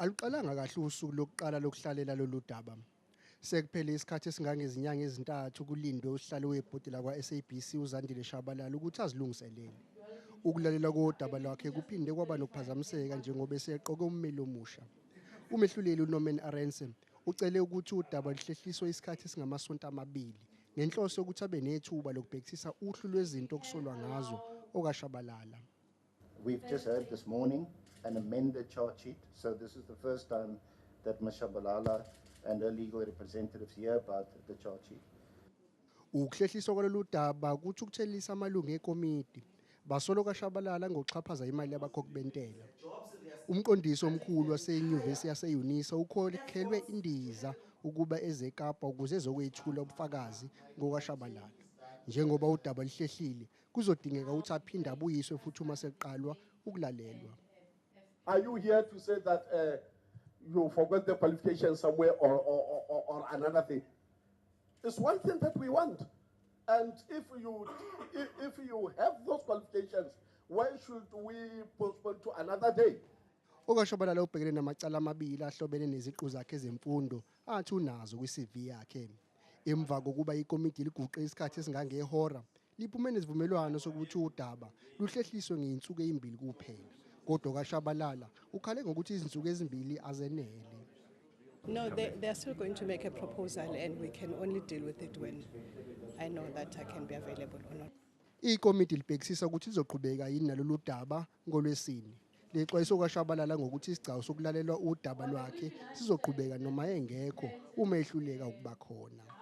Aluqalanga kahle usuku lokuqala lokuhlalela lolu daba. Sekuphele isikhathi esingangezinyanga ezintathu kulindwe usihlalo webhodi lakwa-SABC uZandile Shabalala ukuthi azilungiselele. Ukulalela kodaba lwakhe kuphinde kwaba nokuphazamiseka njengoba eseqoke ummeli omusha. Umehluleli uNorman Arendse ucele ukuthi udaba luhlehliswe isikhathi esingamasonto amabili ngenhloso yokuthi abe nethuba lokubhekisisa uhlu lwezinto okusolwa ngazo okaShabalala. We've just heard this morning an amended charge sheet, so this is the first time that Ms. Shabalala and her legal representatives hear about the charge sheet. Ukuhlehliswa kwalolu daba kuthi ukuthelisa amalungu ekomiti basolo kaShabalala ngokuxhaphaza imali yabakhokhi bentela. Umqondisi omkhulu wasenyuvesi yaseUnisa ukhokhelwe indiza ukuba ezeKapa ukuze ezokwethula ubufakazi ngokaShabalala. Njengoba udaba lihlehlile kuzodingeka ukuthi aphinde abuyiswe futhi uma seqalwa ukulalelwa. Are you here to say that you forgot the qualification somewhere or another thing? It's one thing that we want. And if you have those qualifications, why should we postpone to another day? OkaShabalala ubhekene namacala amabili ahlobene neziqu zakhe zemfundo athi unazo kwi-CV yakhe. Emva kokuba ikomiti liguqe isikhathi esingangehora liphume nesivumelwano sokuthi udaba luhlehliswe ngeinsuku ezimbili kuphela. Kodwa okaShabalala ukhale ngokuthi izinsuku ezimbili azenele. No, they are still going to make a proposal and we can only deal with it when I know that I can be available or not. Ikomiti libhekisisa ukuthi izoqhubeka yini nalolu daba ngoLwesine. Lexwayiso kaShabalala ngokuthi isigcawu sokulalelwa udaba lwakhe sizoqhubeka noma engekho uma ehluleka ukuba khona.